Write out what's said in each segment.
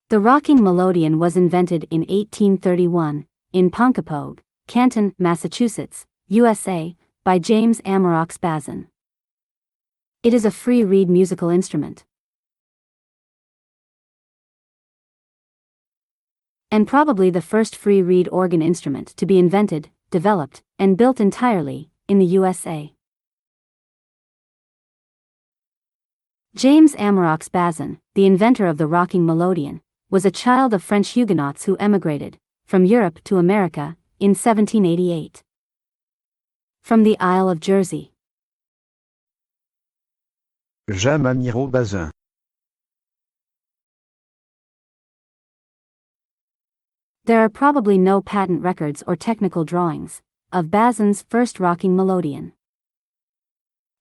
The rocking Melodion was invented in 1831, in Ponkapoag, Canton, Massachusetts, USA, by James Amireaux Bazin. It is a free reed musical instrument, and probably the first free reed organ instrument to be invented, developed, and built entirely in the USA. James Amireaux Bazin, the inventor of the rocking Melodion, was a child of French Huguenots who emigrated from Europe to America in 1788 from the Isle of Jersey. James Amireaux Bazin. There are probably no patent records or technical drawings of Bazin's first rocking Melodion.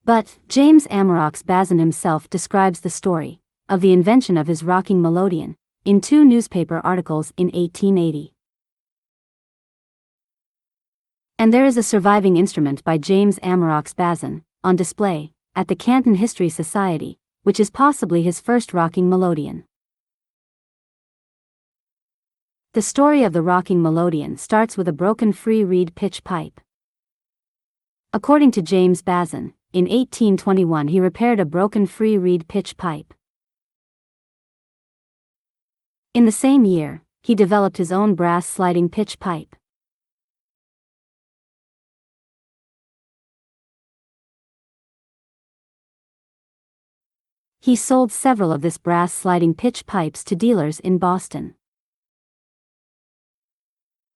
But James Amireaux Bazin himself describes the story of the invention of his rocking Melodion in 2 newspaper articles in 1880. And there is a surviving instrument by James Amireaux Bazin on display at the Canton History Society, which is possibly his first rocking Melodion. The story of the rocking Melodion starts with a broken free reed pitch pipe. According to James Bazin, in 1821 he repaired a broken free reed pitch pipe. In the same year, he developed his own brass sliding pitch pipe. He sold several of this brass sliding pitch pipes to dealers in Boston.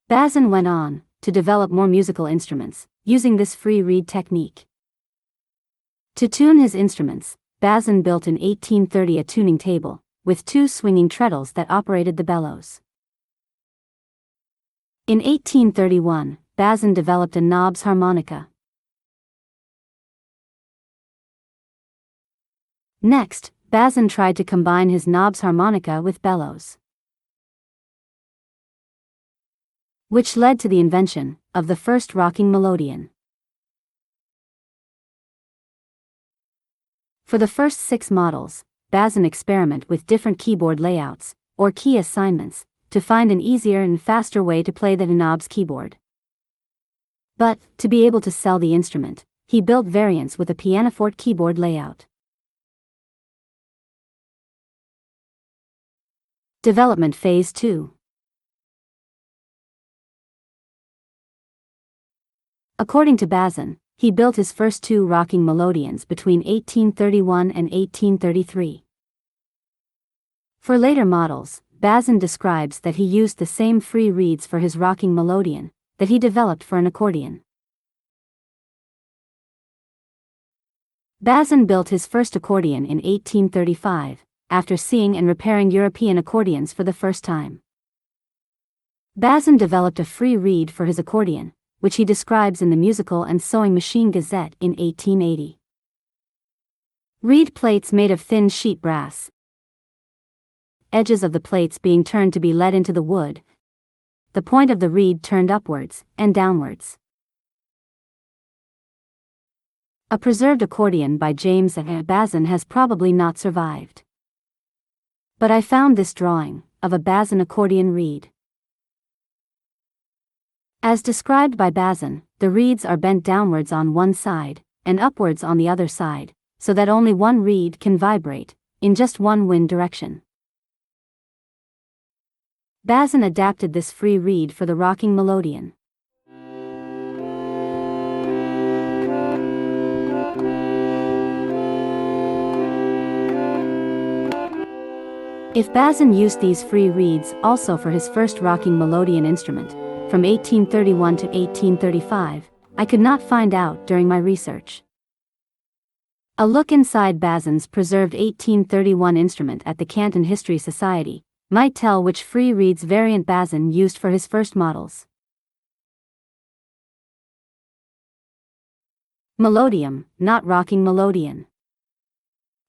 Bazin went on to develop more musical instruments using this free reed technique. To tune his instruments, Bazin built in 1830 a tuning table with 2 swinging treadles that operated the bellows. In 1831, Bazin developed a knobs harmonica. Next, Bazin tried to combine his knobs harmonica with bellows, which led to the invention of the first rocking Melodion. For the first 6 models, Bazin experimented with different keyboard layouts, or key assignments, to find an easier and faster way to play the knobs keyboard. But, to be able to sell the instrument, he built variants with a pianoforte keyboard layout. Development Phase 2. According to Bazin, he built his first 2 rocking Melodions between 1831 and 1833. For later models, Bazin describes that he used the same free reeds for his rocking Melodion that he developed for an accordion. Bazin built his first accordion in 1835, after seeing and repairing European accordions for the first time. Bazin developed a free reed for his accordion, which he describes in the musical and sewing machine Gazette in 1880. Reed plates made of thin sheet brass, edges of the plates being turned to be let into the wood, the point of the reed turned upwards and downwards. A preserved accordion by James Bazin has probably not survived. But I found this drawing of a Bazin accordion reed. As described by Bazin, the reeds are bent downwards on one side, and upwards on the other side, so that only one reed can vibrate, in just one wind direction. Bazin adapted this free reed for the rocking Melodion. If Bazin used these free reeds also for his first rocking Melodion instrument, from 1831 to 1835, I could not find out during my research. A look inside Bazin's preserved 1831 instrument at the Canton History Society might tell which free reeds variant Bazin used for his first models. Melodium, not rocking Melodion.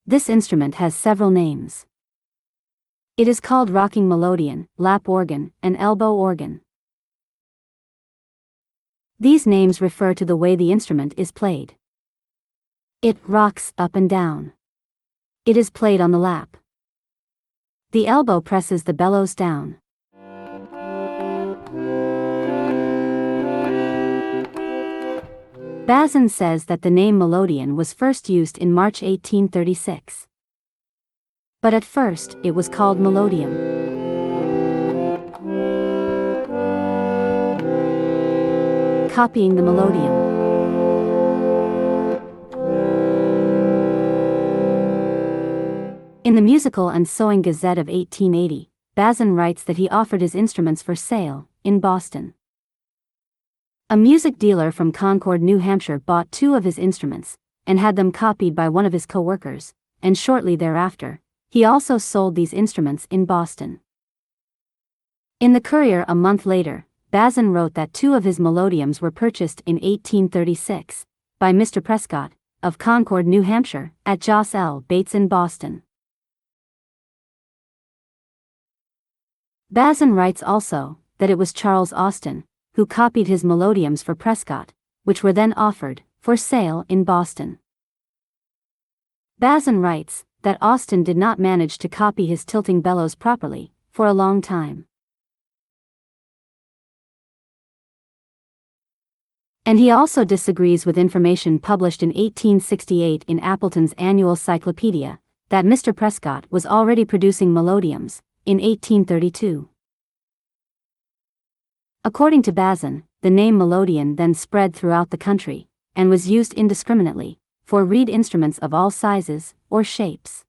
This instrument has several names. It is called rocking Melodion, lap organ, and elbow organ. These names refer to the way the instrument is played. It rocks up and down. It is played on the lap. The elbow presses the bellows down. Bazin says that the name Melodion was first used in March 1836. But at first, it was called Melodium. Copying the Melodium. In the Musical and Sewing Gazette of 1880, Bazin writes that he offered his instruments for sale in Boston. A music dealer from Concord, New Hampshire bought 2 of his instruments, and had them copied by one of his co-workers, and shortly thereafter, he also sold these instruments in Boston. In the Courier a month later, Bazin wrote that 2 of his Melodiums were purchased in 1836, by Mr. Prescott, of Concord, New Hampshire, at Jos. L. Bates in Boston. Bazin writes also, that it was Charles Austin, who copied his Melodiums for Prescott, which were then offered, for sale in Boston. Bazin writes, that Austin did not manage to copy his tilting bellows properly, for a long time. And he also disagrees with information published in 1868 in Appleton's Annual Cyclopedia, that Mr. Prescott was already producing Melodiums, in 1832. According to Bazin, the name Melodion then spread throughout the country, and was used indiscriminately, for reed instruments of all sizes, or shapes.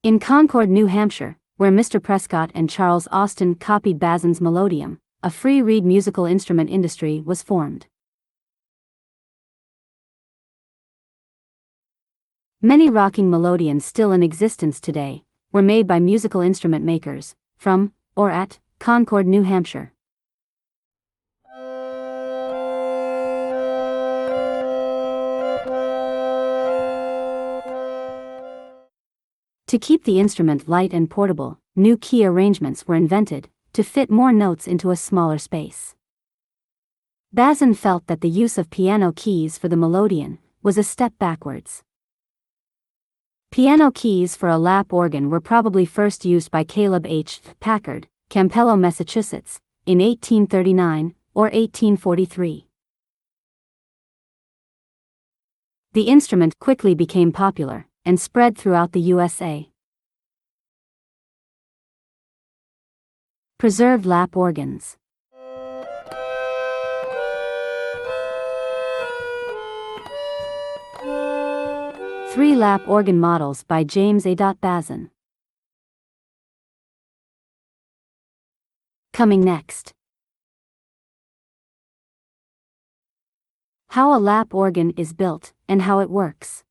In Concord, New Hampshire, where Mr. Prescott and Charles Austin copied Bazin's Melodium, a free reed musical instrument industry was formed. Many rocking Melodions still in existence today were made by musical instrument makers from, or at, Concord, New Hampshire. To keep the instrument light and portable, new key arrangements were invented, to fit more notes into a smaller space. Bazin felt that the use of piano keys for the Melodion was a step backwards. Piano keys for a lap organ were probably first used by Caleb H. Packard, Campello, Massachusetts, in 1839 or 1843. The instrument quickly became popular and spread throughout the USA. Preserved lap organs. Three lap organ models by James A. Bazin. Coming next. How a lap organ is built, and how it works.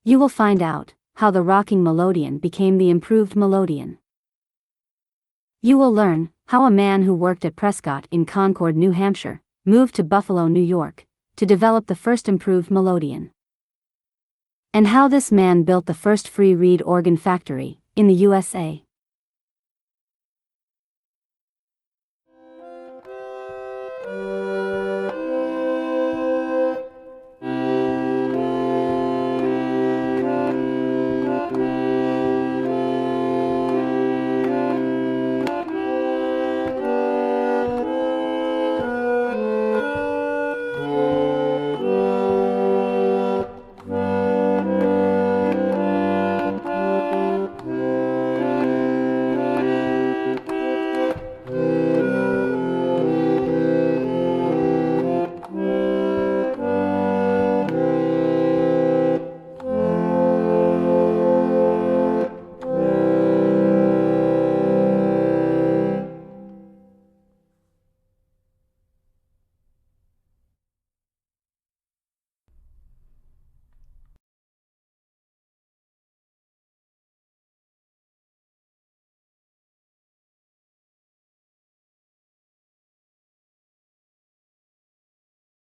You will find out how the rocking Melodion became the improved Melodion. You will learn how a man who worked at Prescott in Concord, New Hampshire, moved to Buffalo, New York, to develop the first improved Melodion. And how this man built the first free reed organ factory in the USA.